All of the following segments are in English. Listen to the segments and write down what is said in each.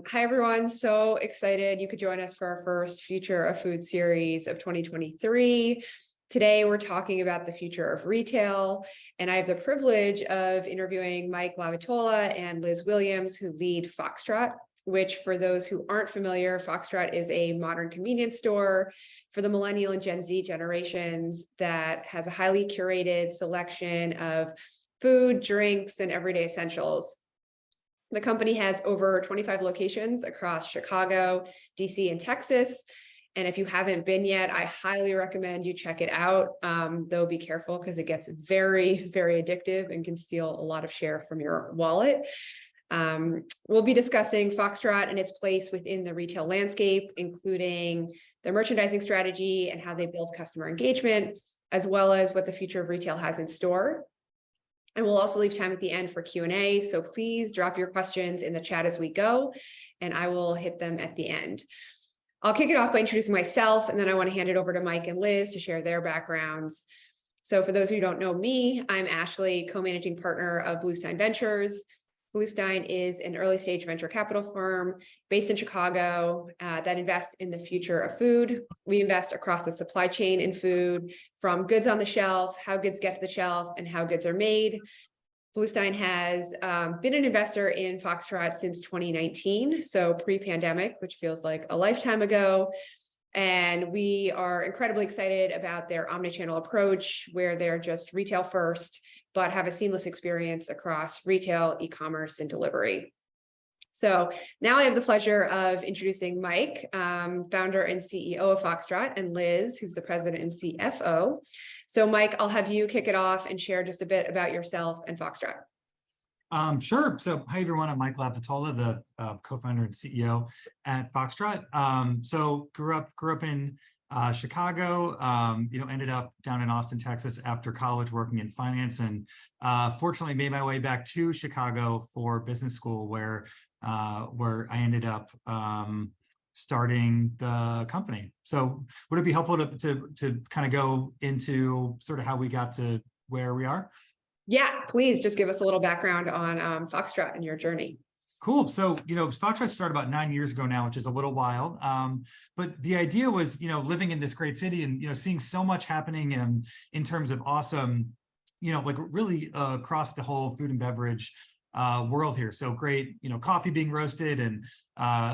Hi, everyone. So excited you could join us for our first Future of Food series of 2023. Today, we're talking about the future of retail, and I have the privilege of interviewing Mike LaVitola and Liz Williams, who lead Foxtrot, which for those who aren't familiar, Foxtrot is a modern convenience store for the millennial and Gen Z generations that has a highly curated selection of food, drinks, and everyday essentials. The company has over 25 locations across Chicago, DC, and Texas. And if you haven't been yet, I highly recommend you check it out. Though be careful because it gets very, very addictive and can steal a lot of share from your wallet. We'll be discussing Foxtrot and its place within the retail landscape, including their merchandising strategy and how they build customer engagement, as well as what the future of retail has in store. And we'll also leave time at the end for Q&A. So please drop your questions in the chat as we go, and I will hit them at the end. I'll kick it off by introducing myself, and then I want to hand it over to Mike and Liz to share their backgrounds. So for those who don't know me, I'm Ashley, co-managing partner of Bluestein Ventures. Bluestein is an early stage venture capital firm based in Chicago that invests in the future of food. We invest across the supply chain in food, from goods on the shelf, how goods get to the shelf, and how goods are made. Bluestein has been an investor in Foxtrot since 2019, so pre-pandemic, which feels like a lifetime ago. And we are incredibly excited about their omnichannel approach, where they're just retail first, but have a seamless experience across retail, e-commerce, and delivery. So now I have the pleasure of introducing Mike, founder and CEO of Foxtrot, and Liz, who's the president and CFO. So Mike, I'll have you kick it off and share just a bit about yourself and Foxtrot. Sure. So hi, everyone. I'm Mike LaVitola, the co-founder and CEO at Foxtrot. So grew up in Chicago, ended up down in Austin, Texas after college working in finance, and fortunately made my way back to Chicago for business school, where I ended up starting the company. So would it be helpful to kind of go into sort of how we got to where we are? Yeah, please just give us a little background on Foxtrot and your journey. Cool. So, Foxtrot started about 9 years ago now, which is a little wild. But the idea was, living in this great city and, seeing so much happening in terms of awesome, like really across the whole food and beverage world here. So great, coffee being roasted and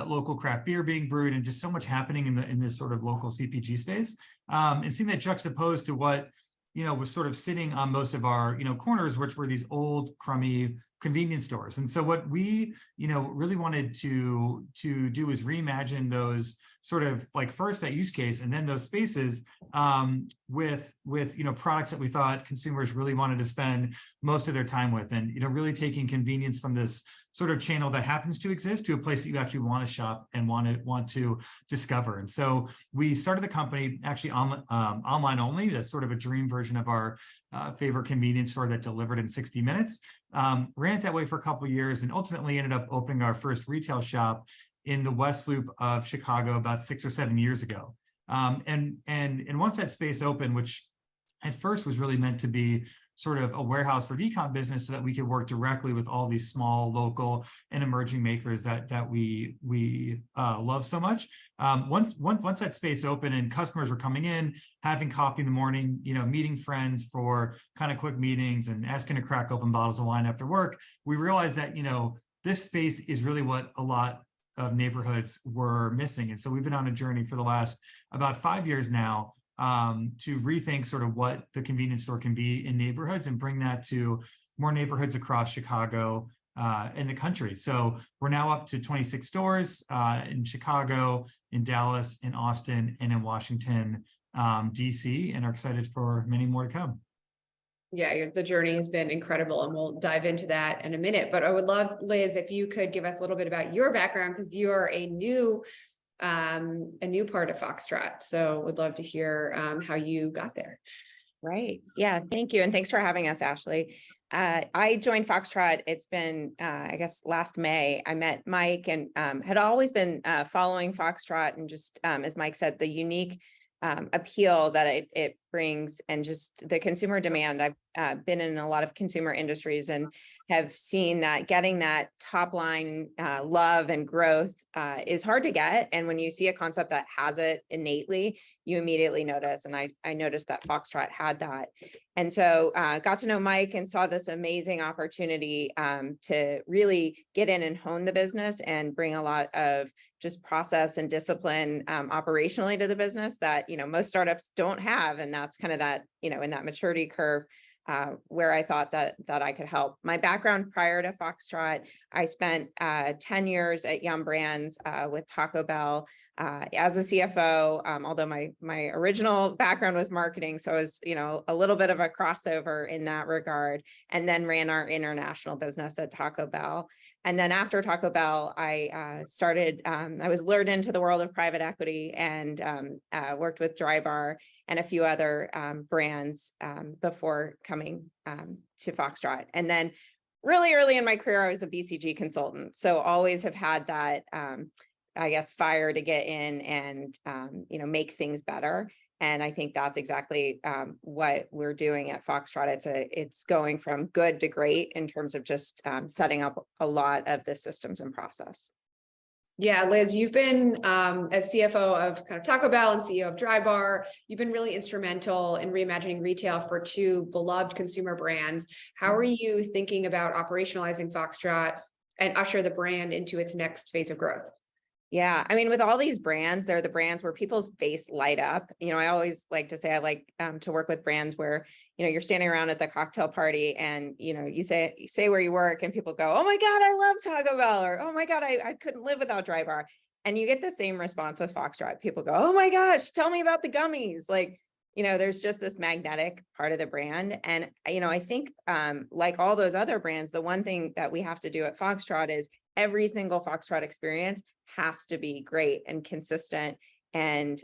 local craft beer being brewed, and just so much happening in this sort of local CPG space. And seeing that juxtaposed to what was sort of sitting on most of our, corners, which were these old, crummy convenience stores. And so what we, really wanted to do is reimagine those sort of like first that use case, and then those spaces with products that we thought consumers really wanted to spend most of their time with, and really taking convenience from this sort of channel that happens to exist to a place that you actually want to shop and want to discover. And so we started the company actually online only. That's sort of a dream version of our favorite convenience store that delivered in 60 minutes. Ran it that way for a couple of years, and ultimately ended up opening our first retail shop in the West Loop of Chicago about 6 or 7 years ago. And once that space opened, which at first was really meant to be sort of a warehouse for the e-com business, so that we could work directly with all these small, local, and emerging makers that we love so much. Once that space opened and customers were coming in, having coffee in the morning, meeting friends for kind of quick meetings and asking to crack open bottles of wine after work, we realized that this space is really what a lot of neighborhoods were missing. And so we've been on a journey for the last about 5 years now to rethink sort of what the convenience store can be in neighborhoods, and bring that to more neighborhoods across Chicago and the country. So we're now up to 26 stores in Chicago, in Dallas, in Austin, and in Washington, DC, and are excited for many more to come. Yeah, the journey has been incredible, and we'll dive into that in a minute. But I would love, Liz, if you could give us a little bit about your background, because you are a new part of Foxtrot. So would love to hear how you got there. Right. Yeah. Thank you. And thanks for having us, Ashley. I joined Foxtrot. It's been, I guess, last May. I met Mike and had always been following Foxtrot, and just, as Mike said, the unique appeal that it brings, and just the consumer demand. been in a lot of consumer industries and have seen that getting that top line love and growth is hard to get. And when you see a concept that has it innately, you immediately notice. And I noticed that Foxtrot had that. And so got to know Mike and saw this amazing opportunity to really get in and hone the business and bring a lot of just process and discipline operationally to the business that, most startups don't have. And that's kind of that, in that maturity curve where I thought that I could help. My background prior to Foxtrot, I spent 10 years at Yum Brands with Taco Bell as a CFO, although my original background was marketing. So I was, a little bit of a crossover in that regard, and then ran our international business at Taco Bell. And then after Taco Bell, I started, I was lured into the world of private equity and worked with Dry Bar and a few other brands before coming to Foxtrot. And then really early in my career, I was a BCG consultant. So always have had that, I guess, fire to get in and, make things better. And I think that's exactly what we're doing at Foxtrot. It's going from good to great in terms of just setting up a lot of the systems and process. Yeah, Liz, you've been as CFO of kind of Taco Bell and CEO of Dry Bar, you've been really instrumental in reimagining retail for two beloved consumer brands. How are you thinking about operationalizing Foxtrot and usher the brand into its next phase of growth? Yeah, I mean, with all these brands, they're the brands where people's face light up. I always like to say I like to work with brands where, you're standing around at the cocktail party and, you say where you work and people go, oh my God, I love Taco Bell, or, oh my God, I couldn't live without Dry Bar. And you get the same response with Foxtrot. People go, oh my gosh, tell me about the gummies. Like, there's just this magnetic part of the brand. And, I think like all those other brands, the one thing that we have to do at Foxtrot is every single Foxtrot experience has to be great and consistent. And,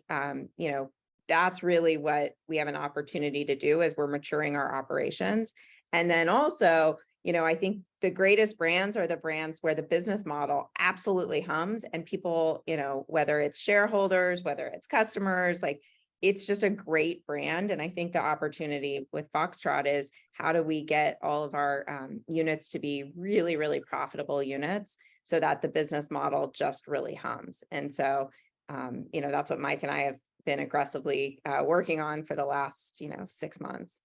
that's really what we have an opportunity to do as we're maturing our operations. And then also, I think the greatest brands are the brands where the business model absolutely hums and people, whether it's shareholders, whether it's customers, like it's just a great brand. And I think the opportunity with Foxtrot is how do we get all of our units to be really, really profitable units so that the business model just really hums. And so, that's what Mike and I have been aggressively working on for the last, 6 months.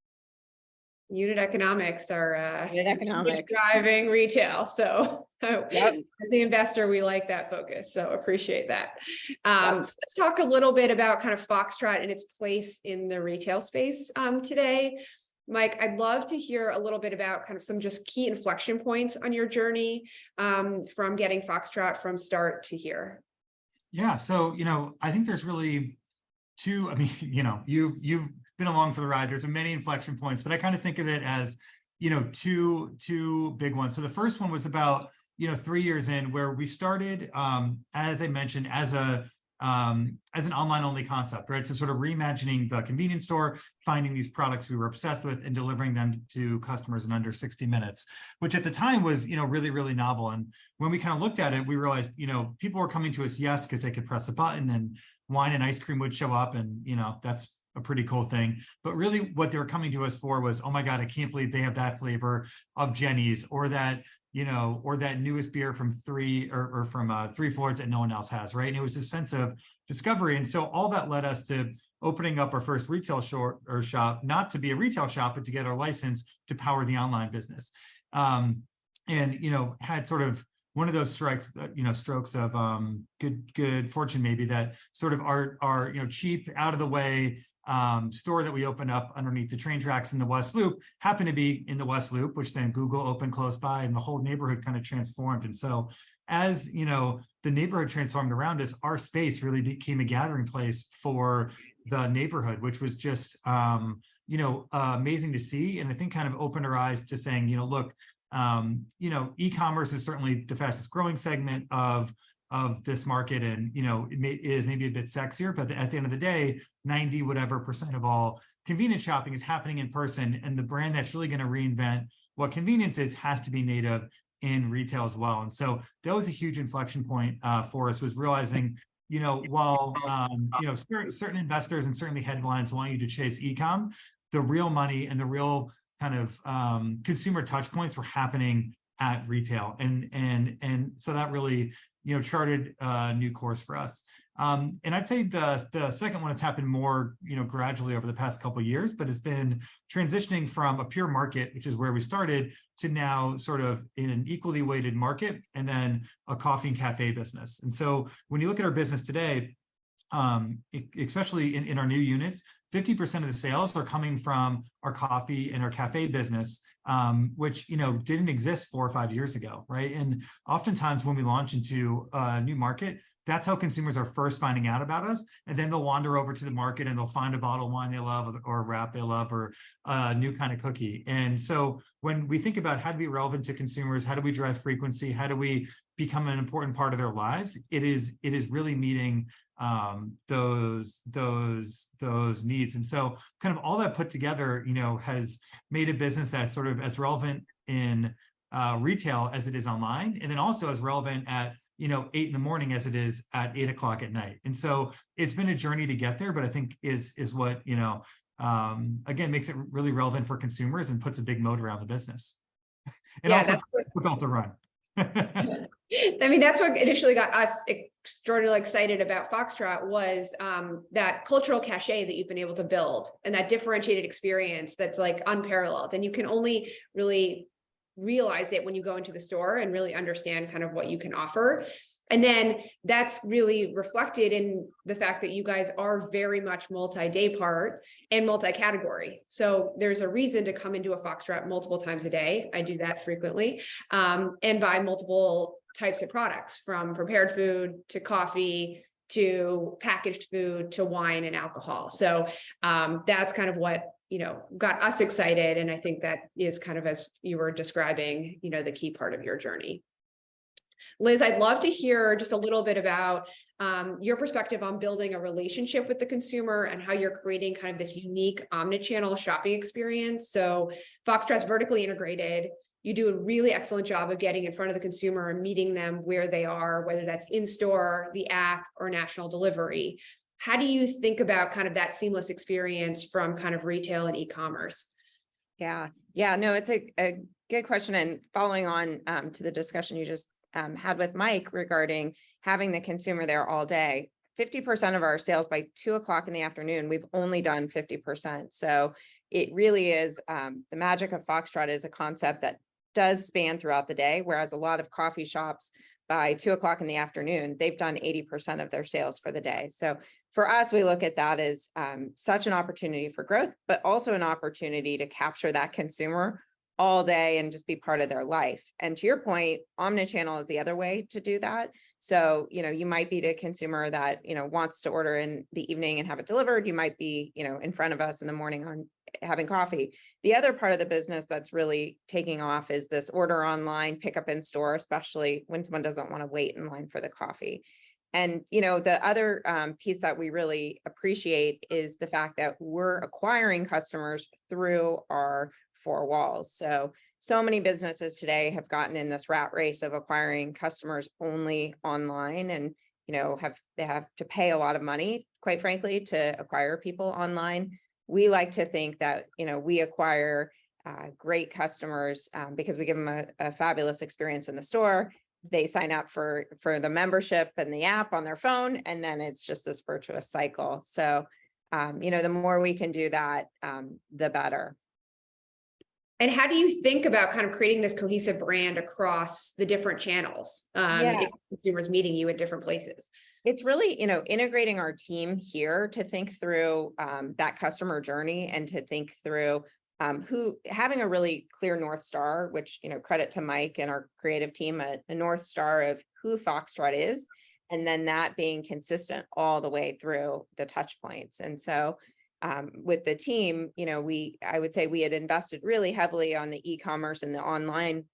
Unit economics are driving retail. So Yep. As the investor, we like that focus. So appreciate that. So let's talk a little bit about kind of Foxtrot and its place in the retail space today. Mike, I'd love to hear a little bit about kind of some just key inflection points on your journey from getting Foxtrot from start to here. Yeah. So, I think there's really two, you've been along for the ride. There's many inflection points, but I kind of think of it as, two big ones. So the first one was about, 3 years in where we started, as I mentioned, as an online only concept, right? So sort of reimagining the convenience store, finding these products we were obsessed with and delivering them to customers in under 60 minutes, which at the time was, really, really novel. And when we kind of looked at it, we realized, people were coming to us, yes, because they could press a button and wine and ice cream would show up. And, that's a pretty cool thing. But really what they were coming to us for was, oh my God, I can't believe they have that flavor of Jenny's, or that, or that newest beer from Three Floors that no one else has, right? And it was a sense of discovery. And so all that led us to opening up our first retail shop, not to be a retail shop, but to get our license to power the online business. And, had sort of one of those strokes of good fortune, maybe, that sort of our cheap, out of the way store that we opened up underneath the train tracks in the West Loop happened to be in the West Loop, which then Google opened close by, and the whole neighborhood kind of transformed. And so as the neighborhood transformed around us, our space really became a gathering place for the neighborhood, which was just amazing to see. And I think kind of opened our eyes to saying, look, e-commerce is certainly the fastest growing segment of this market, and it is maybe a bit sexier, but at the end of the day, 90% of all convenience shopping is happening in person, and the brand that's really going to reinvent what convenience is has to be native in retail as well. And so that was a huge inflection point for us, was realizing, while certain investors and certainly headlines want you to chase e-com, the real money and the real kind of consumer touch points were happening at retail. And so that really, charted a new course for us. And I'd say the second one has happened more, gradually over the past couple of years, but it's been transitioning from a pure market, which is where we started, to now sort of in an equally weighted market and then a coffee and cafe business. And so when you look at our business today, especially in our new units, 50% of the sales are coming from our coffee and our cafe business, which didn't exist 4 or 5 years ago, right? And oftentimes when we launch into a new market, that's how consumers are first finding out about us. And then they'll wander over to the market and they'll find a bottle of wine they love, or a wrap they love, or a new kind of cookie. And so when we think about how to be relevant to consumers, how do we drive frequency, how do we become an important part of their lives, it is really meeting those needs. And so kind of all that put together, has made a business that's sort of as relevant in retail as it is online, and then also as relevant at 8 in the morning as it is at 8 o'clock at night. And so it's been a journey to get there, but I think is what again makes it really relevant for consumers and puts a big moat around the business. And Yeah, also difficult to run. I mean, that's what initially got us extraordinarily excited about Foxtrot was that cultural cachet that you've been able to build, and that differentiated experience that's like unparalleled. And you can only really realize it when you go into the store and really understand kind of what you can offer. And then that's really reflected in the fact that you guys are very much multi-day part and multi-category. So there's a reason to come into a Foxtrot multiple times a day. I do that frequently, and buy multiple types of products, from prepared food to coffee to packaged food to wine and alcohol. So that's kind of what got us excited. And I think that is kind of, as you were describing, the key part of your journey. Liz, I'd love to hear just a little bit about your perspective on building a relationship with the consumer and how you're creating kind of this unique omnichannel shopping experience. So Foxtrot's vertically integrated. You do a really excellent job of getting in front of the consumer and meeting them where they are, whether that's in store, the app, or national delivery. How do you think about kind of that seamless experience from kind of retail and e-commerce? Yeah, no, it's a good question. And following on to the discussion you just had with Mike regarding having the consumer there all day, 50% of our sales by 2 o'clock in the afternoon, we've only done 50%. So it really is the magic of Foxtrot is a concept that does span throughout the day, whereas a lot of coffee shops by 2 o'clock in the afternoon, they've done 80% of their sales for the day. So for us, we look at that as such an opportunity for growth, but also an opportunity to capture that consumer all day and just be part of their life. And to your point, omnichannel is the other way to do that. So, you might be the consumer that, wants to order in the evening and have it delivered. You might be, in front of us in the morning on having coffee. The other part of the business that's really taking off is this order online, pick up in store, especially when someone doesn't want to wait in line for the coffee. And, the other piece that we really appreciate is the fact that we're acquiring customers through our 4 walls. So many businesses today have gotten in this rat race of acquiring customers only online, and, they have to pay a lot of money, quite frankly, to acquire people online. We like to think that, we acquire great customers because we give them a fabulous experience in the store. They sign up for the membership and the app on their phone, and then it's just this virtuous cycle. So, the more we can do that, the better. And how do you think about kind of creating this cohesive brand across the different channels? If consumers meeting you at different places? It's really, integrating our team here to think through that customer journey and to think through having a really clear North Star, which, credit to Mike and our creative team, a North Star of who Foxtrot is, and then that being consistent all the way through the touch points. And so with the team, I would say we had invested really heavily on the e-commerce and the online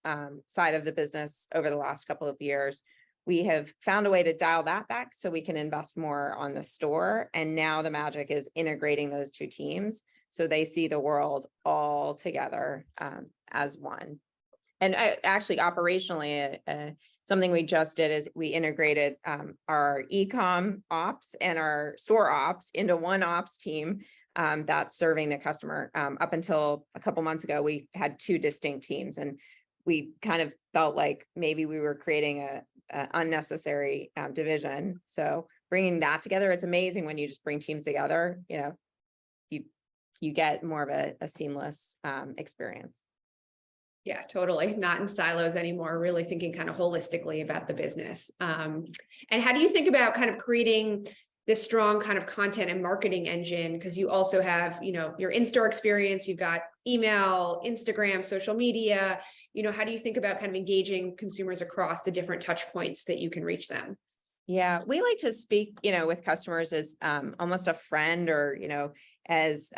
side of the business over the last couple of years. We have found a way to dial that back so we can invest more on the store. And now the magic is integrating those two teams so they see the world all together as one. And actually, operationally, something we just did is we integrated our e-com ops and our store ops into one ops team that's serving the customer. Up until a couple months ago, we had two distinct teams, and we kind of felt like maybe we were creating a unnecessary division. So bringing that together, it's amazing when you just bring teams together, you get more of a seamless experience. Yeah, totally. Not in silos anymore, really thinking kind of holistically about the business. And how do you think about kind of creating this strong kind of content and marketing engine? Because you also have, your in-store experience, you've got email, Instagram, social media. How do you think about kind of engaging consumers across the different touch points that you can reach them? Yeah, we like to speak, with customers as almost a friend, or, as,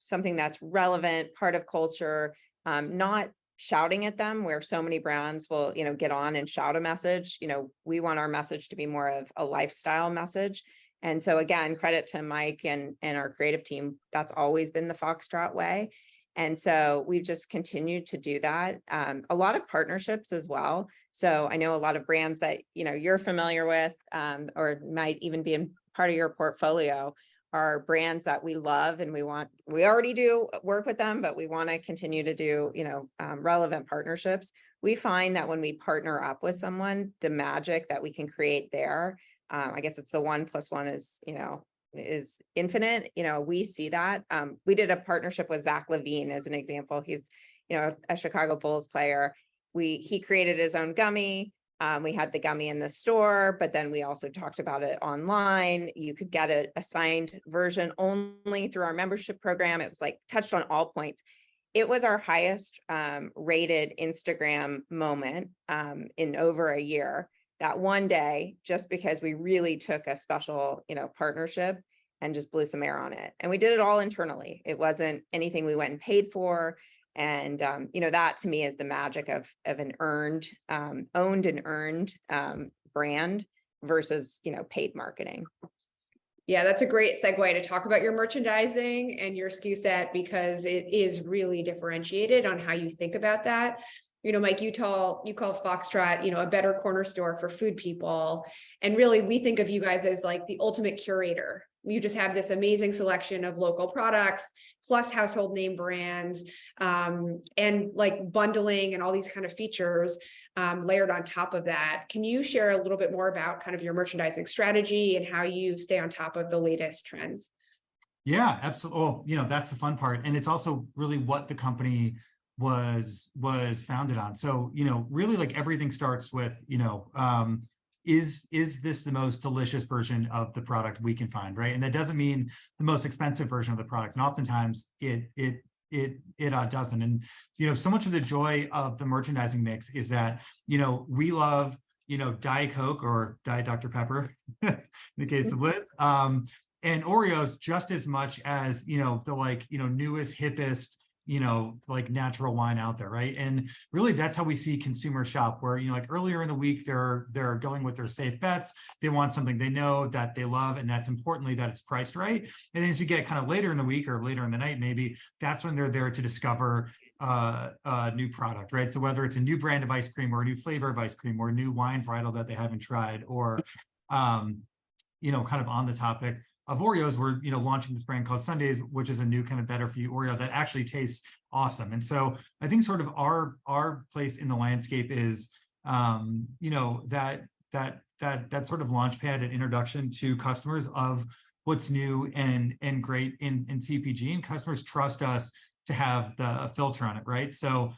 something that's relevant, part of culture, not shouting at them where so many brands will, get on and shout a message. We want our message to be more of a lifestyle message. And so again, credit to Mike and our creative team. That's always been the Foxtrot way. And so we've just continued to do that. A lot of partnerships as well. So I know a lot of brands that, you're familiar with, or might even be in part of your portfolio, are brands that we love, and we already do work with them, but we want to continue to do, relevant partnerships. We find that when we partner up with someone, the magic that we can create there, I guess it's the 1 + 1 is infinite. We see that. We did a partnership with Zach LaVine as an example. He's, a Chicago Bulls player. He created his own gummy. We had the gummy in the store, but then we also talked about it online. You could get a signed version only through our membership program. It was like touched on all points. It was our highest rated Instagram moment in over a year. That one day, just because we really took a special, partnership and just blew some air on it. And we did it all internally. It wasn't anything we went and paid for. And, that to me is the magic of an owned and earned brand versus, paid marketing. Yeah, that's a great segue to talk about your merchandising and your SKU set, because it is really differentiated on how you think about that. Mike, you call Foxtrot, a better corner store for food people. And really, we think of you guys as like the ultimate curator. You just have this amazing selection of local products, plus household name brands, and like bundling and all these kind of features layered on top of that. Can you share a little bit more about kind of your merchandising strategy and how you stay on top of the latest trends? Yeah, absolutely. Well, that's the fun part. And it's also really what the company was founded on. So, really like everything starts with, is this the most delicious version of the product we can find, right? And that doesn't mean the most expensive version of the product. And oftentimes it doesn't. And, so much of the joy of the merchandising mix is that, we love, Diet Coke or Diet Dr. Pepper, in the case of Liz, and Oreos just as much as, the newest, hippest, like natural wine out there, right? And really that's how we see consumer shop, where, like earlier in the week, they're going with their safe bets. They want something they know that they love, and that's importantly that it's priced right. And then as you get kind of later in the week or later in the night, maybe that's when they're there to discover a new product, right? So whether it's a new brand of ice cream or a new flavor of ice cream or a new wine varietal that they haven't tried, or, kind of on the topic of Oreos, we're launching this brand called Sundays, which is a new kind of better for you Oreo that actually tastes awesome. And so I think sort of our place in the landscape is that sort of launchpad and introduction to customers of what's new and great in CPG, and customers trust us to have the filter on it, right? So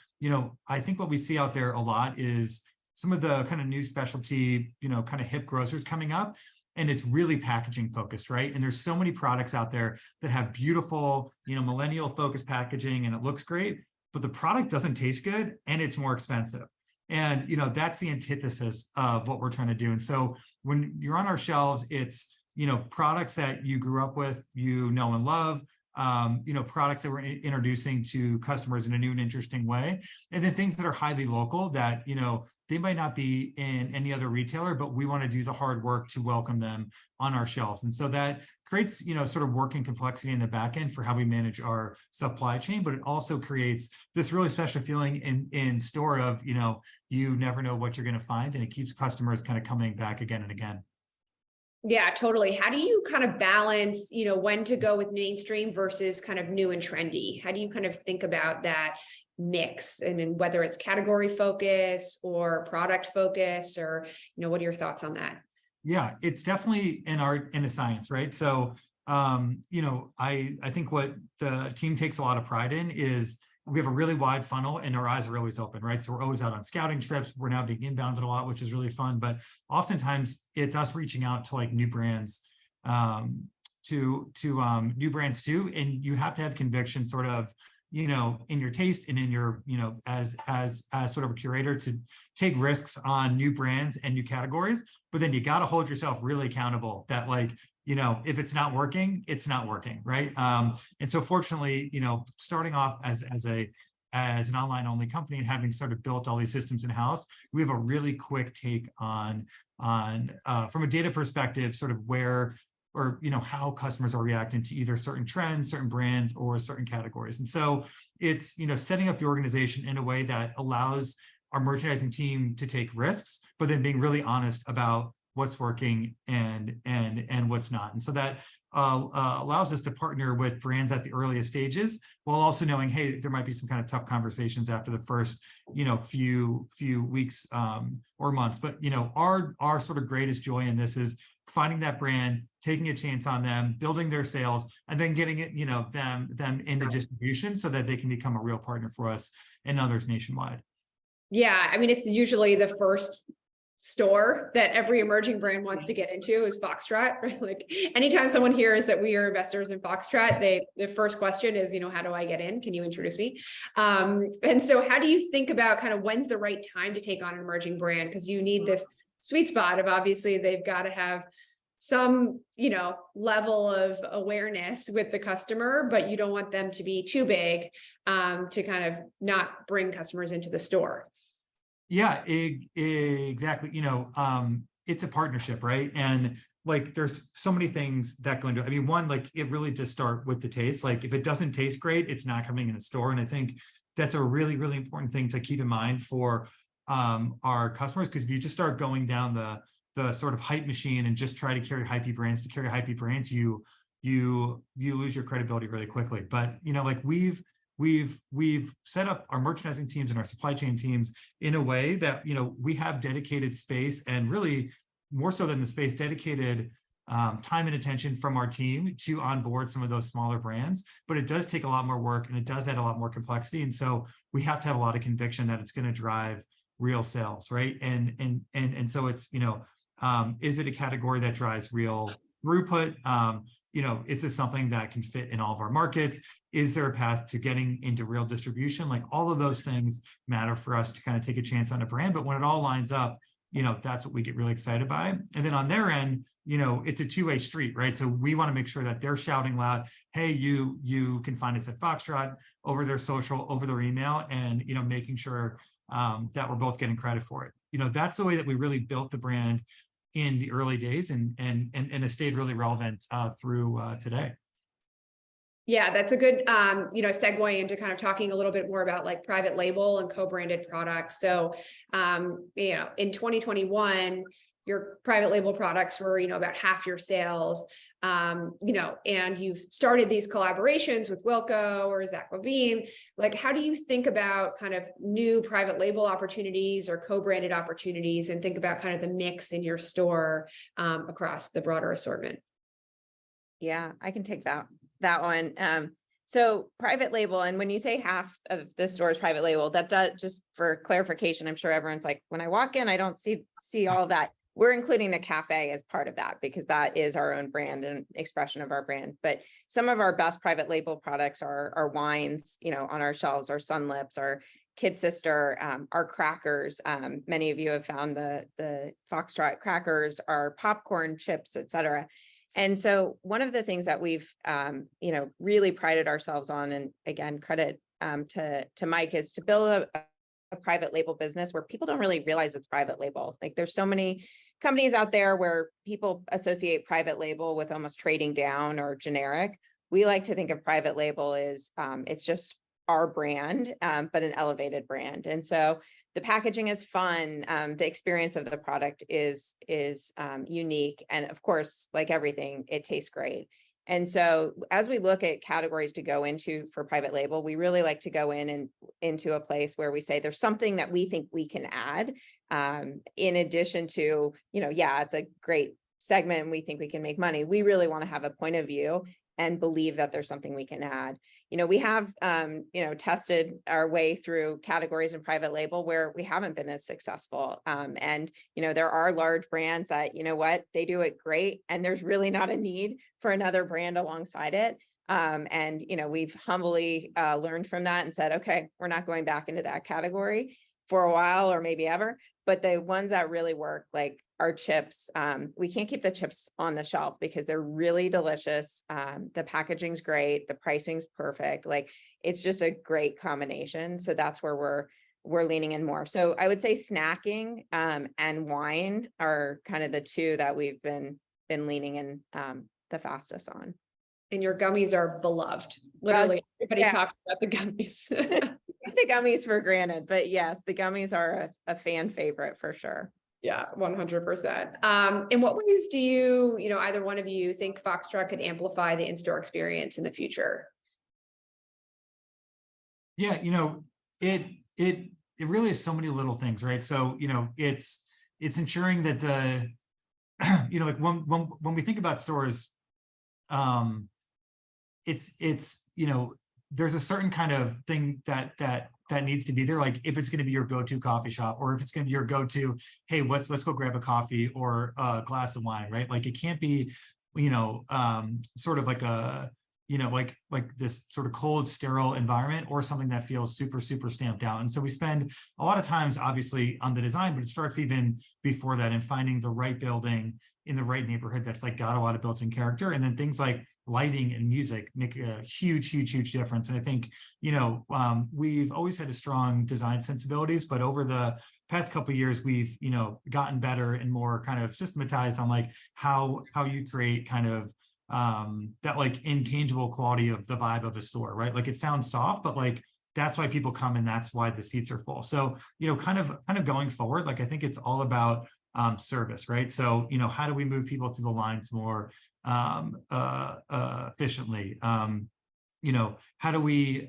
I think what we see out there a lot is some of the kind of new specialty kind of hip grocers coming up. And it's really packaging focused, right? And there's so many products out there that have beautiful, millennial focused packaging, and it looks great, but the product doesn't taste good and it's more expensive. And, that's the antithesis of what we're trying to do. And so when you're on our shelves, it's, products that you grew up with, and love, products that we're introducing to customers in a new and interesting way. And then things that are highly local that, they might not be in any other retailer, but we want to do the hard work to welcome them on our shelves. And so that creates, sort of working complexity in the back end for how we manage our supply chain, but it also creates this really special feeling in store of, you never know what you're going to find, and it keeps customers kind of coming back again and again. Yeah, totally. How do you kind of balance, when to go with mainstream versus kind of new and trendy? How do you kind of think about that mix, and then whether it's category focus or product focus, or, what are your thoughts on that? Yeah, it's definitely an art and a science, right? So, I think what the team takes a lot of pride in is we have a really wide funnel and our eyes are always open, right? So we're always out on scouting trips. We're now being inbounded a lot, which is really fun. But oftentimes it's us reaching out to like new brands, new brands too. And you have to have conviction, sort of, in your taste and in your, as sort of a curator, to take risks on new brands and new categories. But then you got to hold yourself really accountable that, like, if it's not working, it's not working, right? And so fortunately, starting off as an online only company and having sort of built all these systems in-house, we have a really quick take on from a data perspective, sort of where, or how customers are reacting to either certain trends, certain brands, or certain categories. And so it's setting up the organization in a way that allows our merchandising team to take risks, but then being really honest about what's working and what's not. And so that allows us to partner with brands at the earliest stages, while also knowing, hey, there might be some kind of tough conversations after the first, few weeks or months. But our sort of greatest joy in this is finding that brand, taking a chance on them, building their sales, and then getting it, them into distribution so that they can become a real partner for us and others nationwide. Yeah, I mean, it's usually the first store that every emerging brand wants to get into is Foxtrot, right? Like anytime someone hears that we are investors in Foxtrot, the first question is, how do I get in? Can you introduce me? And so how do you think about kind of when's the right time to take on an emerging brand? Because you need this sweet spot of, obviously they've got to have some, level of awareness with the customer, but you don't want them to be too big to kind of not bring customers into the store. Yeah, exactly. It's a partnership, right? And like, there's so many things that go into it. I mean, one, like, it really does start with the taste. Like, if it doesn't taste great, it's not coming in the store. And I think that's a really, really important thing to keep in mind for our customers, because if you just start going down the sort of hype machine and just try to carry hypey brands, you lose your credibility really quickly. But like, we've set up our merchandising teams and our supply chain teams in a way that we have dedicated space, and really more so than the space, dedicated time and attention from our team to onboard some of those smaller brands. But it does take a lot more work, and it does add a lot more complexity, and so we have to have a lot of conviction that it's going to drive real sales, right? And so it's is it a category that drives real throughput? Is this something that can fit in all of our markets? Is there a path to getting into real distribution? Like, all of those things matter for us to kind of take a chance on a brand. But when it all lines up, that's what we get really excited by. And then on their end, it's a two-way street, right? So we want to make sure that they're shouting loud, hey, you can find us at Foxtrot, over their social, over their email, and, making sure that we're both getting credit for it. That's the way that we really built the brand in the early days, and has stayed really relevant through today. Yeah, that's a good, segue into kind of talking a little bit more about like private label and co-branded products. So, in 2021, your private label products were, about half your sales, and you've started these collaborations with Wilco or Zach Levine. Like, how do you think about kind of new private label opportunities or co-branded opportunities, and think about kind of the mix in your store across the broader assortment? Yeah, I can take that one. So private label, and when you say half of the store's private label, that does, just for clarification, I'm sure everyone's like, when I walk in, I don't see all that. We're including the cafe as part of that, because that is our own brand and expression of our brand. But some of our best private label products are wines, on our shelves, our Sun Lips, our Kid Sister, our crackers. Many of you have found the Foxtrot crackers, our popcorn chips, et cetera. And so one of the things that we've, really prided ourselves on, and again, credit to Mike, is to build a private label business where people don't really realize it's private label. Like, there's so many companies out there where people associate private label with almost trading down or generic. We like to think of private label as it's just our brand, but an elevated brand. And so the packaging is fun. The experience of the product is unique. And of course, like everything, it tastes great. And so as we look at categories to go into for private label, we really like to go in and into a place where we say there's something that we think we can add, in addition to, yeah, it's a great segment and we think we can make money. We really want to have a point of view and believe that there's something we can add. We have, tested our way through categories in private label where we haven't been as successful. And there are large brands that, they do it great. And there's really not a need for another brand alongside it. And we've humbly learned from that and said, okay, we're not going back into that category for a while or maybe ever. But the ones that really work, like our chips, we can't keep the chips on the shelf because they're really delicious. The packaging's great. The pricing's perfect. Like, it's just a great combination. So that's where we're leaning in more. So I would say snacking and wine are kind of the two that we've been leaning in the fastest on. And your gummies are beloved. Literally, everybody talks about the gummies. The gummies for granted, but yes, the gummies are a fan favorite for sure. Yeah, 100%. In what ways do you, either one of you think Foxtrot could amplify the in-store experience in the future? Yeah, it really is so many little things, right? So, it's ensuring that the, like when we think about stores, it's there's a certain kind of thing that needs to be there. Like if it's going to be your go-to coffee shop, or if it's going to be your go-to, hey, let's go grab a coffee or a glass of wine, right? Like it can't be, sort of like a, like this sort of cold, sterile environment, or something that feels super, super stamped out. And so we spend a lot of times, obviously, on the design, but it starts even before that in finding the right building in the right neighborhood that's like got a lot of built-in character. And then things like lighting and music make a huge, huge, huge difference. And I think, we've always had a strong design sensibilities, but over the past couple of years, we've, gotten better and more kind of systematized on like how you create kind of that like intangible quality of the vibe of a store, right? Like it sounds soft, but like that's why people come and that's why the seats are full. So, kind of going forward, like I think it's all about service, right? So, how do we move people through the lines more efficiently? How do we,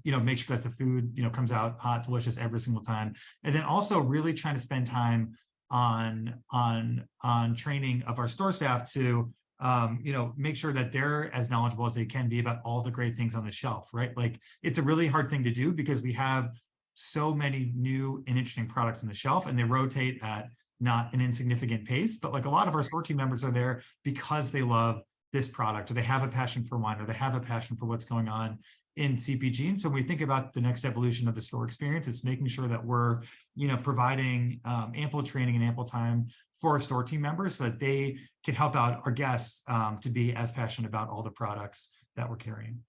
make sure that the food, comes out hot, delicious every single time? And then also really trying to spend time on training of our store staff to, make sure that they're as knowledgeable as they can be about all the great things on the shelf, right? Like it's a really hard thing to do because we have so many new and interesting products on the shelf, and they rotate at not an insignificant pace, but like a lot of our store team members are there because they love this product, or they have a passion for wine, or they have a passion for what's going on in CPG. And so when we think about the next evolution of the store experience, it's making sure that we're, providing ample training and ample time for our store team members so that they can help out our guests to be as passionate about all the products that we're carrying.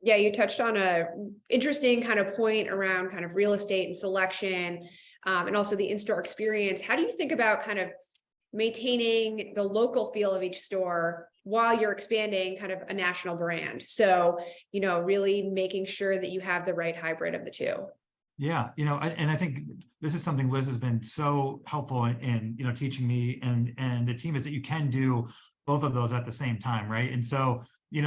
Yeah, you touched on a interesting kind of point around kind of real estate and selection, and also the in-store experience. How do you think about kind of maintaining the local feel of each store while you're expanding kind of a national brand? So, really making sure that you have the right hybrid of the two. Yeah, and I think this is something Liz has been so helpful in teaching me and the team, is that you can do both of those at the same time, right? And so, we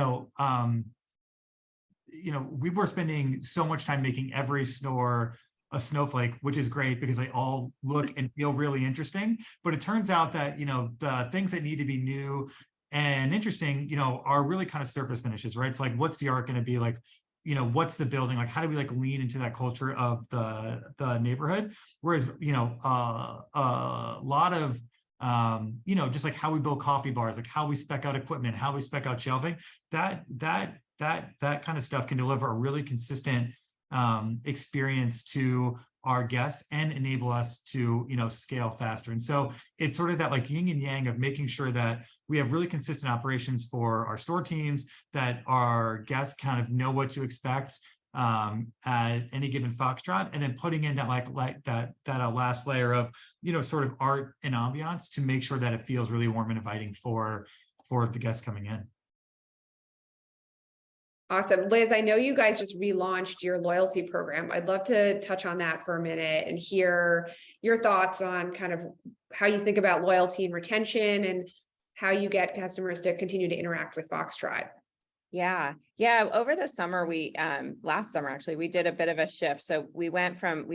were spending so much time making every store a snowflake, which is great because they all look and feel really interesting. But it turns out that, the things that need to be new and interesting, are really kind of surface finishes, right? It's like, what's the art going to be like? What's the building? Like, how do we like lean into that culture of the neighborhood? Whereas, a lot of, just like how we build coffee bars, like how we spec out equipment, how we spec out shelving, that kind of stuff can deliver a really consistent experience to our guests and enable us to, scale faster. And so it's sort of that like yin and yang of making sure that we have really consistent operations for our store teams, that our guests kind of know what to expect at any given Foxtrot, and then putting in that that last layer of, sort of art and ambiance to make sure that it feels really warm and inviting for the guests coming in. Awesome. Liz, I know you guys just relaunched your loyalty program. I'd love to touch on that for a minute and hear your thoughts on kind of how you think about loyalty and retention and how you get customers to continue to interact with Foxtrot. Yeah. Over the summer, last summer, actually, we did a bit of a shift. So we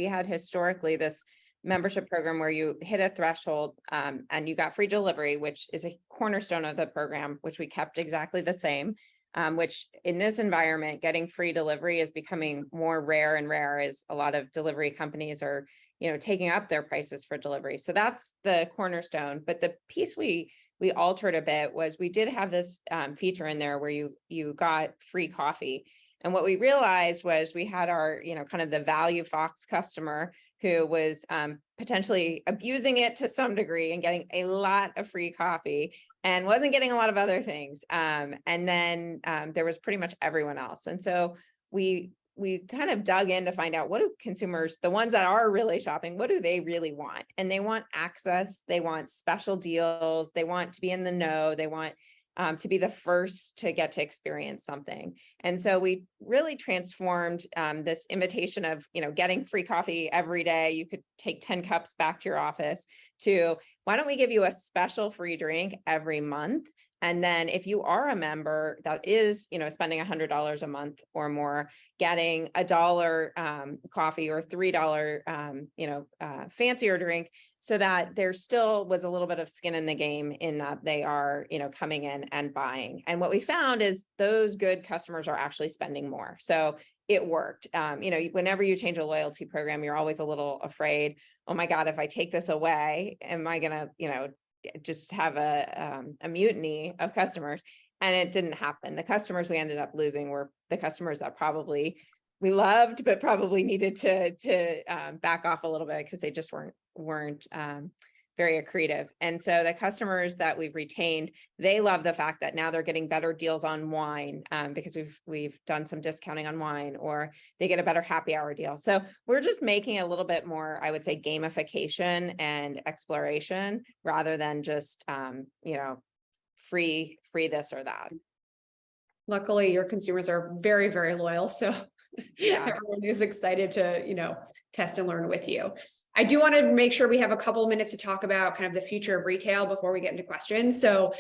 had historically this membership program where you hit a threshold, and you got free delivery, which is a cornerstone of the program, which we kept exactly the same. Which in this environment, getting free delivery is becoming more rare and rare as a lot of delivery companies are, taking up their prices for delivery. So that's the cornerstone. But the piece we altered a bit was we did have this feature in there where you got free coffee. And what we realized was we had our, kind of the value Fox customer who was potentially abusing it to some degree and getting a lot of free coffee and wasn't getting a lot of other things. And then there was pretty much everyone else. And so we kind of dug in to find out, what do consumers, the ones that are really shopping, what do they really want? And they want access, they want special deals, they want to be in the know, they want to be the first to get to experience something. And so we really transformed this invitation of, getting free coffee every day. You could take 10 cups back to your office to, why don't we give you a special free drink every month? And then if you are a member that is, spending $100 a month or more, getting $1 coffee or $3, fancier drink, so that there still was a little bit of skin in the game in that they are, coming in and buying. And what we found is those good customers are actually spending more. So it worked. Whenever you change a loyalty program, you're always a little afraid, oh my God, if I take this away, am I gonna, just have a mutiny of customers? And it didn't happen. The customers we ended up losing were the customers that probably we loved, but probably needed to back off a little bit because they just weren't very accretive. And so the customers that we've retained, they love the fact that now they're getting better deals on wine because we've done some discounting on wine, or they get a better happy hour deal. So we're just making a little bit more, I would say, gamification and exploration rather than just free this or that. Luckily, your consumers are very, very loyal. So yeah, everyone is excited to, test and learn with you. I do want to make sure we have a couple of minutes to talk about kind of the future of retail before we get into questions. So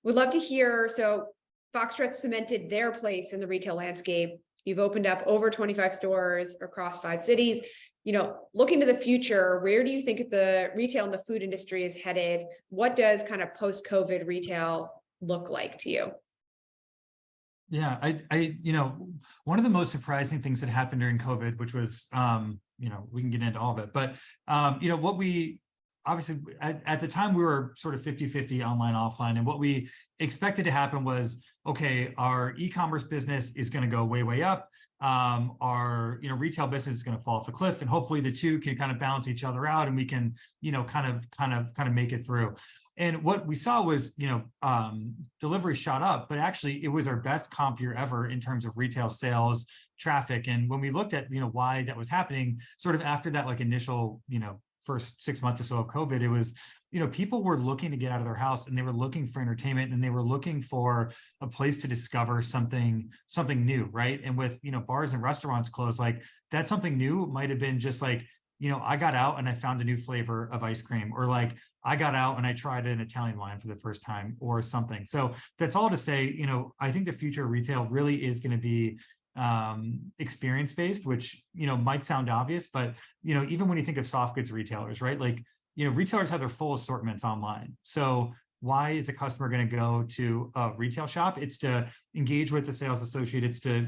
we'd love to hear, so Foxtrot cemented their place in the retail landscape. You've opened up over 25 stores across 5 cities. Looking to the future, where do you think the retail and the food industry is headed? What does kind of post-COVID retail look like to you? Yeah, one of the most surprising things that happened during COVID, which was, we can get into all of it, but, what we obviously at the time we were sort of 50-50 online, offline. And what we expected to happen was, okay, our e-commerce business is going to go way, way up. Our, retail business is going to fall off a cliff, and hopefully the two can kind of balance each other out and we can, kind of make it through. And what we saw was, delivery shot up, but actually it was our best comp year ever in terms of retail sales, traffic. And when we looked at, why that was happening, sort of after that, like initial, first 6 months or so of COVID, it was, people were looking to get out of their house and they were looking for entertainment and they were looking for a place to discover something new, right? And with, bars and restaurants closed, like that's something new. It might have been just like, I got out and I found a new flavor of ice cream, or like I got out and I tried an Italian wine for the first time or something. So that's all to say, I think the future of retail really is going to be experience-based, which, might sound obvious, but, even when you think of soft goods retailers, right? Like, retailers have their full assortments online. So why is a customer going to go to a retail shop? It's to engage with the sales associate. It's to,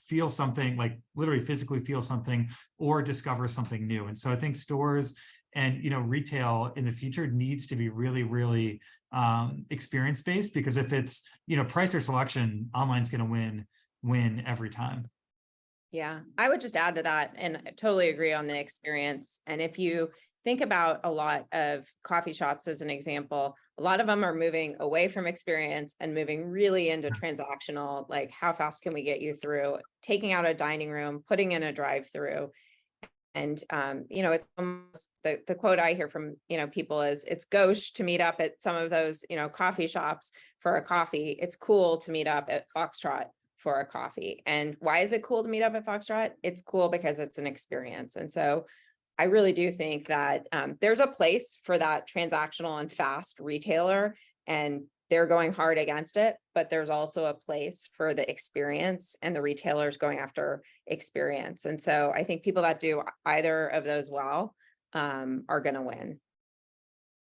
feel something, like literally physically feel something or discover something new. And so I think stores and, retail in the future needs to be really, really experience-based, because if it's, price or selection, online's going to win every time. Yeah, I would just add to that, and I totally agree on the experience. And if you think about a lot of coffee shops as an example, a lot of them are moving away from experience and moving really into transactional, like how fast can we get you through, taking out a dining room, putting in a drive-through. And, it's almost the quote I hear from, people is, it's gauche to meet up at some of those, coffee shops for a coffee. It's cool to meet up at Foxtrot for a coffee. And why is it cool to meet up at Foxtrot? It's cool because it's an experience. And so I really do think that there's a place for that transactional and fast retailer, and they're going hard against it, but there's also a place for the experience and the retailers going after experience. And so I think people that do either of those well are going to win.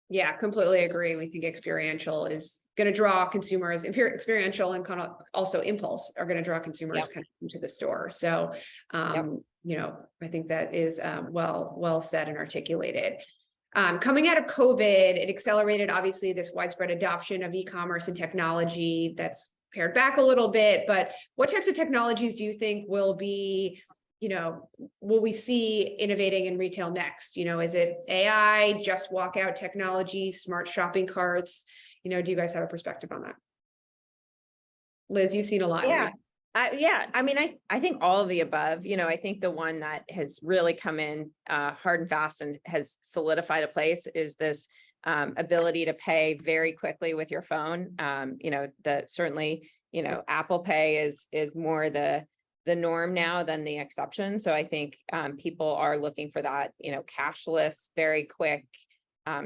Yeah, completely agree. We think experiential is going to draw consumers, experiential and kind of also impulse are going to draw consumers kind of into the store. So, you know, I think that is well said and articulated. Coming out of COVID, it accelerated, obviously, this widespread adoption of e-commerce and technology that's pared back a little bit. But what types of technologies do you think will be, you know, will we see innovating in retail next? You know, is it AI, just walk out technology, smart shopping carts? You know, do you guys have a perspective on that? Liz, you've seen a lot. Yeah. I mean, I think all of the above. You know, I think the one that has really come in hard and fast and has solidified a place is this ability to pay very quickly with your phone. You know, certainly, you know, Apple Pay is more the norm now than the exception. So I think people are looking for that, you know, cashless, very quick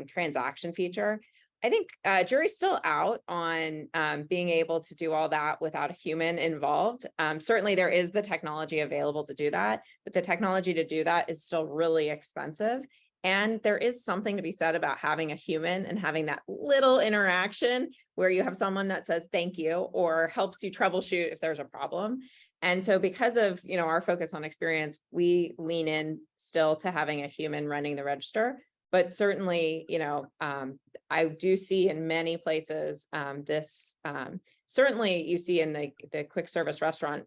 transaction feature. I think jury's still out on being able to do all that without a human involved. Certainly there is the technology available to do that, but the technology to do that is still really expensive. And there is something to be said about having a human and having that little interaction where you have someone that says thank you or helps you troubleshoot if there's a problem. And so because of, you know, our focus on experience, we lean in still to having a human running the register. But certainly, you know, I do see in many places this, certainly you see in the quick service restaurant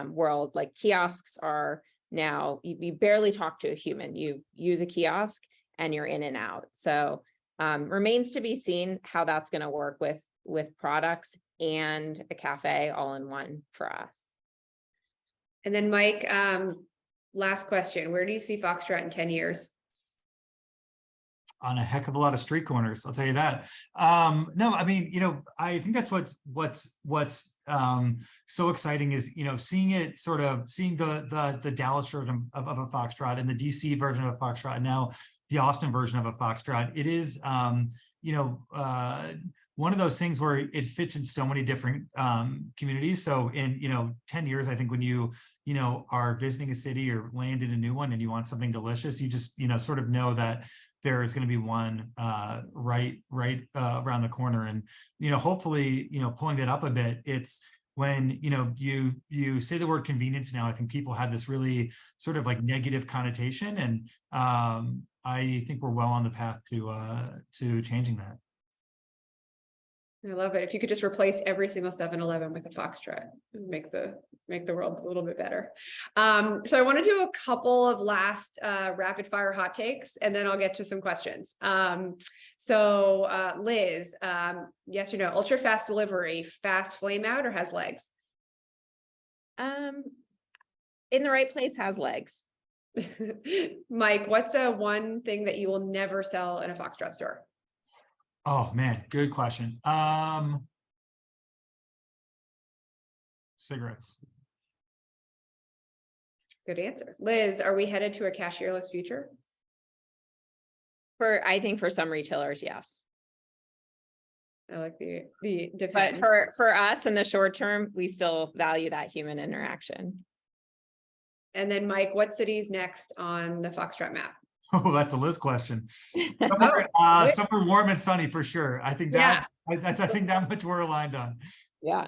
world, like kiosks are now, you barely talk to a human. You use a kiosk and you're in and out. So remains to be seen how that's going to work with products and a cafe all in one for us. And then Mike, last question, where do you see Foxtrot in 10 years? On a heck of a lot of street corners, I'll tell you that. No, I mean, you know, I think that's what's so exciting is, you know, seeing the Dallas version of a Foxtrot and the DC version of a Foxtrot, and now the Austin version of a Foxtrot. It is, you know, one of those things where it fits in so many different communities. So in, you know, 10 years, I think when you know, are visiting a city or land in a new one and you want something delicious, you just, you know, sort of know that there is going to be one right around the corner. And, you know, hopefully, you know, pulling that up a bit, it's when, you know, you say the word convenience now, I think people have this really sort of like negative connotation. And I think we're well on the path to changing that. I love it. If you could just replace every single 7-Eleven with a Foxtrot, make the world a little bit better. So I want to do a couple of last rapid fire hot takes, and then I'll get to some questions. So Liz, yes or no, ultra fast delivery, fast flame out or has legs? In the right place has legs. Mike, what's one thing that you will never sell in a Foxtrot store? Oh man, good question. Cigarettes. Good answer. Liz, are we headed to a cashierless future? I think for some retailers, yes. I like the defense. But for us in the short term, we still value that human interaction. And then Mike, what city's next on the Foxtrot map? Oh, that's a Liz question. Somewhere warm and sunny for sure. I think that I think that much we're aligned on. Yeah.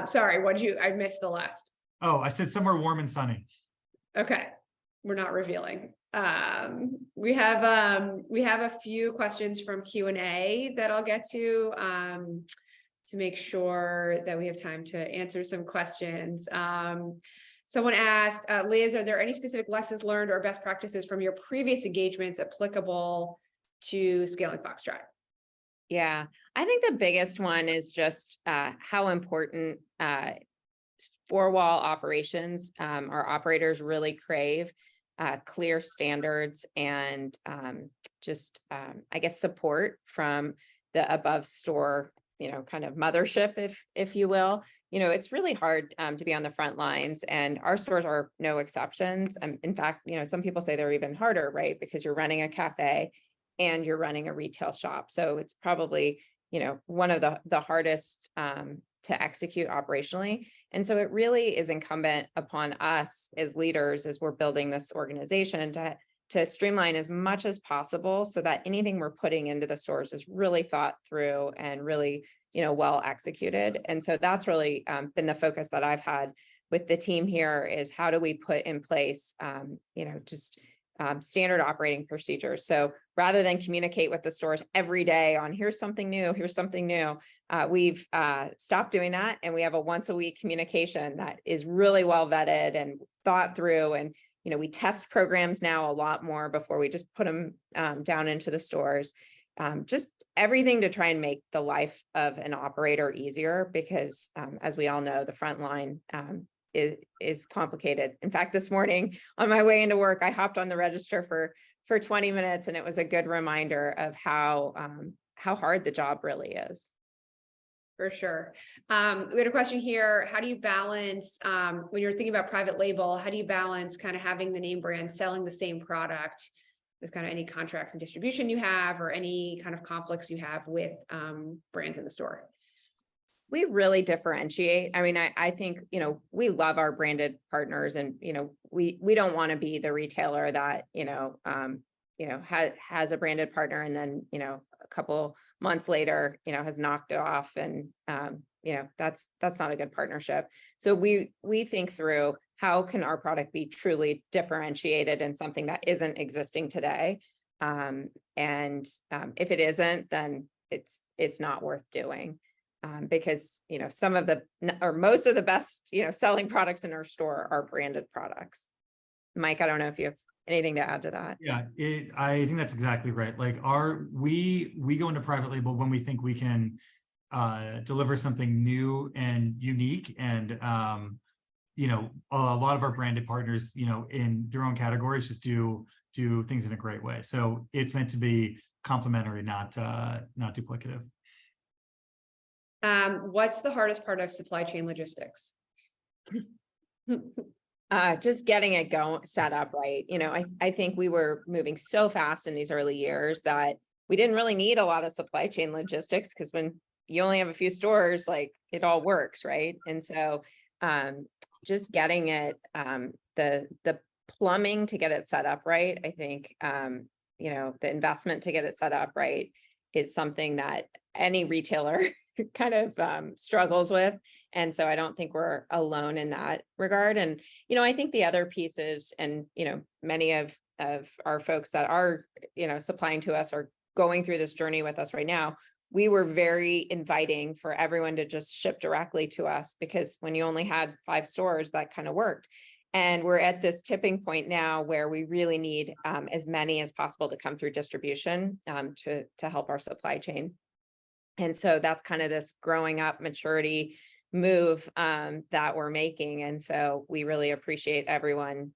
Sorry, I missed the last. Oh, I said somewhere warm and sunny. Okay. We're not revealing. We have a few questions from Q&A that I'll get to make sure that we have time to answer some questions. Someone asked, Liz, are there any specific lessons learned or best practices from your previous engagements applicable to scaling Foxtrot? Yeah, I think the biggest one is just how important four-wall operations, our operators really crave clear standards and I guess support from the above store kind of mothership, if you will, it's really hard to be on the front lines, and our stores are no exceptions. In fact, some people say they're even harder, right? Because you're running a cafe and you're running a retail shop. So it's probably, one of the hardest to execute operationally. And so it really is incumbent upon us as leaders, as we're building this organization, to streamline as much as possible so that anything we're putting into the stores is really thought through and really, well executed. And so that's really been the focus that I've had with the team here, is how do we put in place, standard operating procedures. So rather than communicate with the stores every day on here's something new, we've stopped doing that. And we have a once a week communication that is really well vetted and thought through. And, we test programs now a lot more before we just put them down into the stores. Just everything to try and make the life of an operator easier, because as we all know, the front line is complicated. In fact, this morning on my way into work, I hopped on the register for 20 minutes, and it was a good reminder of how hard the job really is. For sure. We had a question here. How do you balance, when you're thinking about private label, how do you balance kind of having the name brand selling the same product with kind of any contracts and distribution you have, or any kind of conflicts you have with brands in the store? We really differentiate. I mean, I think, we love our branded partners, and, we don't want to be the retailer that, has a branded partner and then, a couple months later, has knocked it off. And, that's not a good partnership. So we think through, how can our product be truly differentiated in something that isn't existing today? If it isn't, then it's not worth doing. Because, some of most of the best, selling products in our store are branded products. Mike, I don't know if you have anything to add to that. Yeah, I think that's exactly right. Like we go into private label when we think we can deliver something new and unique. And, a lot of our branded partners, in their own categories, just do things in a great way. So it's meant to be complementary, not duplicative. What's the hardest part of supply chain logistics? Just getting it set up right. I think we were moving so fast in these early years that we didn't really need a lot of supply chain logistics, because when you only have a few stores, like, it all works, right? And so just getting it, the plumbing to get it set up right, I think, the investment to get it set up right is something that any retailer kind of struggles with. And so I don't think we're alone in that regard. And, I think the other pieces, and, many of our folks that are, supplying to us are going through this journey with us right now. We were very inviting for everyone to just ship directly to us, because when you only had 5 stores, that kind of worked. And we're at this tipping point now where we really need as many as possible to come through distribution to help our supply chain. And so that's kind of this growing up maturity move that we're making. And so we really appreciate everyone,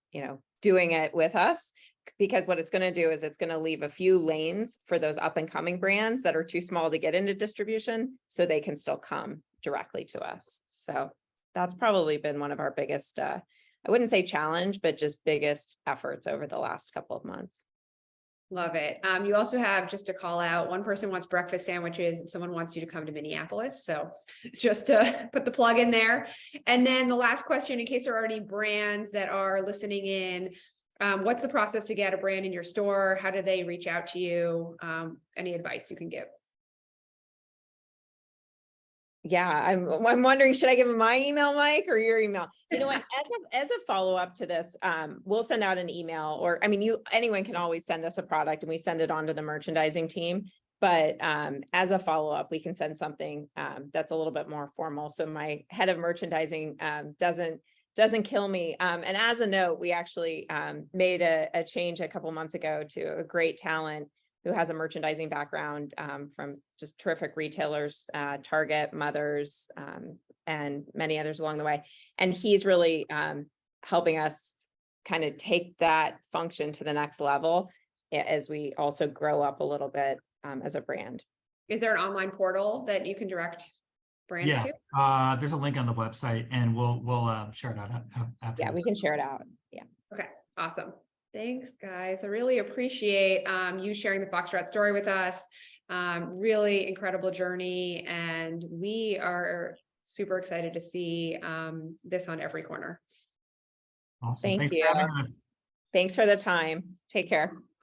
doing it with us, because what it's going to do is it's going to leave a few lanes for those up and coming brands that are too small to get into distribution, so they can still come directly to us. So that's probably been one of our biggest, I wouldn't say challenge, but just biggest efforts over the last couple of months. Love it. You also have, just to call out, one person wants breakfast sandwiches and someone wants you to come to Minneapolis. So just to put the plug in there. And then the last question, in case there are any brands that are listening in, what's the process to get a brand in your store? How do they reach out to you? Any advice you can give? Yeah, I'm wondering, should I give them my email, Mike, or your email? You know what, as a follow-up to this, we'll send out an email, or, I mean, anyone can always send us a product and we send it on to the merchandising team. But as a follow-up, we can send something that's a little bit more formal. So my head of merchandising doesn't kill me. And as a note, we actually made a change a couple months ago to a great talent who has a merchandising background from just terrific retailers, Target, Mothers, and many others along the way. And he's really helping us kind of take that function to the next level as we also grow up a little bit as a brand. Is there an online portal that you can direct brands Yeah, to? there's a link on the website, and we'll share it out after Yeah, we this. can share it out. Yeah. Okay, awesome. Thanks, guys. I really appreciate you sharing the Foxtrot story with us. Really incredible journey, and we are super excited to see this on every corner. Awesome. Thank Thanks you. for having us. Thanks for the time. Take care.